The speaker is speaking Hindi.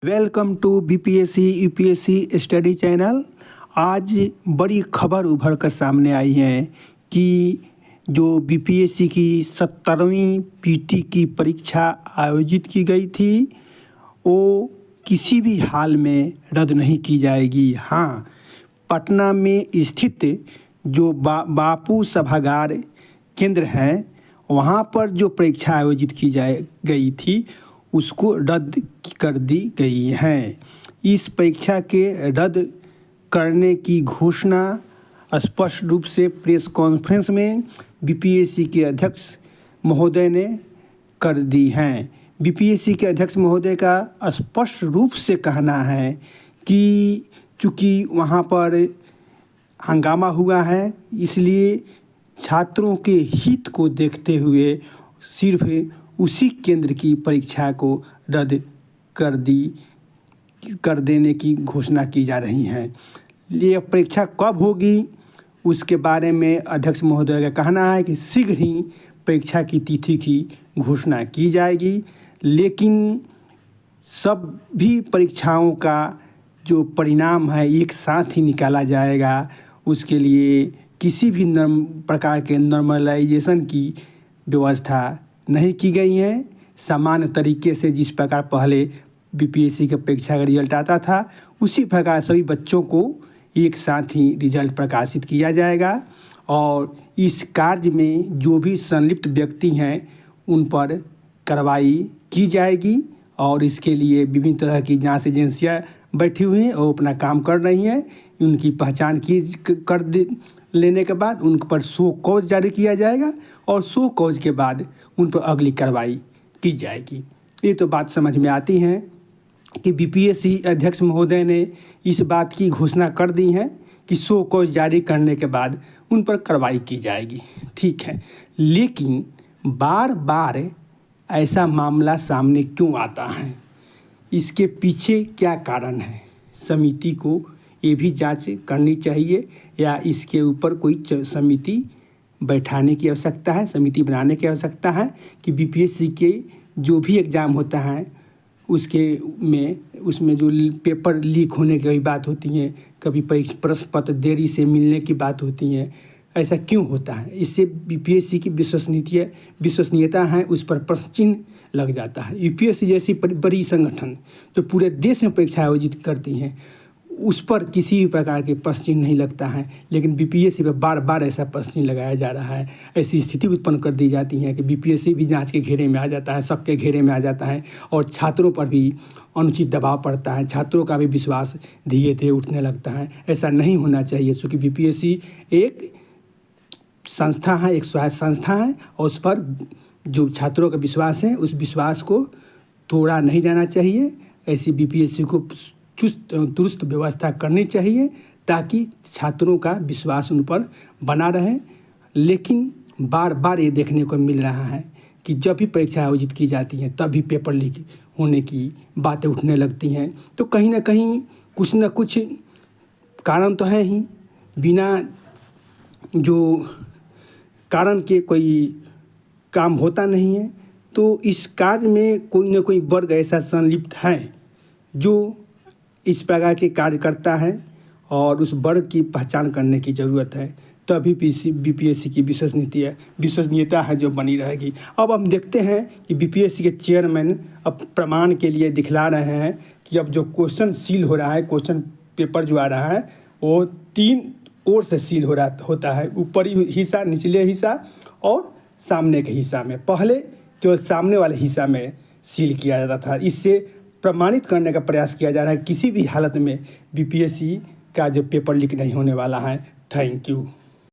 Welcome to BPSC UPSC study channel. आज बड़ी खबर उभर कर सामने आई है कि जो बीपीएससी की 70वीं पीटी की परीक्षा आयोजित की गई थी वो किसी भी हाल में रद्द नहीं की जाएगी। हाँ, पटना में स्थित जो बापू सभागार केंद्र है वहाँ पर जो परीक्षा आयोजित की गई थी उसको रद्द कर दी गई है। इस परीक्षा के रद्द करने की घोषणा स्पष्ट रूप से प्रेस कॉन्फ्रेंस में बीपीएससी के अध्यक्ष महोदय ने कर दी है। बीपीएससी के अध्यक्ष महोदय का स्पष्ट रूप से कहना है कि चूँकि वहाँ पर हंगामा हुआ है इसलिए छात्रों के हित को देखते हुए सिर्फ उसी केंद्र की परीक्षा को रद्द कर देने की घोषणा की जा रही है। ये परीक्षा कब होगी उसके बारे में अध्यक्ष महोदय का कहना है कि शीघ्र ही परीक्षा की तिथि की घोषणा की जाएगी, लेकिन सभी परीक्षाओं का जो परिणाम है एक साथ ही निकाला जाएगा। उसके लिए किसी भी प्रकार के नॉर्मलाइजेशन की व्यवस्था नहीं की गई है। सामान्य तरीके से जिस प्रकार पहले बीपीएससी का परीक्षा का रिजल्ट आता था उसी प्रकार सभी बच्चों को एक साथ ही रिजल्ट प्रकाशित किया जाएगा और इस कार्य में जो भी संलिप्त व्यक्ति हैं उन पर कार्रवाई की जाएगी और इसके लिए विभिन्न तरह की जांच एजेंसियां बैठी हुई हैं और अपना काम कर रही हैं। उनकी पहचान लेने के बाद उन पर शो कॉज जारी किया जाएगा और शो कॉज के बाद उन पर अगली कार्रवाई की जाएगी। ये तो बात समझ में आती है कि बीपीएससी अध्यक्ष महोदय ने इस बात की घोषणा कर दी है कि शो कॉज जारी करने के बाद उन पर कार्रवाई की जाएगी। ठीक है, लेकिन बार बार ऐसा मामला सामने क्यों आता है, इसके पीछे क्या कारण है? समिति को ये भी जांच करनी चाहिए या इसके ऊपर कोई समिति बैठाने की आवश्यकता है, समिति बनाने की आवश्यकता है कि बीपीएससी के जो भी एग्ज़ाम होता है उसमें जो पेपर लीक होने की बात होती है, कभी प्रश्न पत्र देरी से मिलने की बात होती है, ऐसा क्यों होता है? इससे बीपीएससी की विश्वसनीयता है उस पर प्रश्न चिन्ह लग जाता है। यूपीएससी जैसी बड़ी संगठन जो पूरे देश में परीक्षा आयोजित करती हैं उस पर किसी भी प्रकार के प्रश्न चिन्ह नहीं लगता है, लेकिन बीपीएससी पर बार बार ऐसा प्रश्न चिन्ह लगाया जा रहा है। ऐसी स्थिति उत्पन्न कर दी जाती है कि बीपीएससी भी जांच के घेरे में आ जाता है, शक के घेरे में आ जाता है और छात्रों पर भी अनुचित दबाव पड़ता है, छात्रों का भी विश्वास धीरे धीरे उठने लगता है। ऐसा नहीं होना चाहिए क्योंकि बीपीएससी एक संस्था है, एक स्वायत्त संस्था है और उस पर जो छात्रों का विश्वास है उस विश्वास को तोड़ा नहीं जाना चाहिए। ऐसी बीपीएससी को चुस्त दुरुस्त व्यवस्था करनी चाहिए ताकि छात्रों का विश्वास उन पर बना रहे। लेकिन बार बार ये देखने को मिल रहा है कि जब भी परीक्षा आयोजित की जाती है तभी पेपर लीक होने की बातें उठने लगती हैं। तो कहीं ना कहीं कुछ न कुछ कारण तो है ही, बिना जो कारण के कोई काम होता नहीं है। तो इस कार्य में कोई ना कोई वर्ग ऐसा संलिप्त है जो इस प्रकार के कार्य करता है और उस वर्ग की पहचान करने की ज़रूरत है, तभी बीपीएससी की विश्वसनीयता है जो बनी रहेगी। अब हम देखते हैं कि बीपीएससी के चेयरमैन अब प्रमाण के लिए दिखला रहे हैं कि अब जो क्वेश्चन सील हो रहा है, क्वेश्चन पेपर जो आ रहा है वो 3 ओर से सील होता है, ऊपरी हिस्सा, निचले हिस्सा और सामने के हिस्सा में। पहले केवल सामने वाले हिस्सा में सील किया जाता था। इससे प्रमाणित करने का प्रयास किया जा रहा है किसी भी हालत में बीपीएससी का जो पेपर लीक नहीं होने वाला है। Thank you.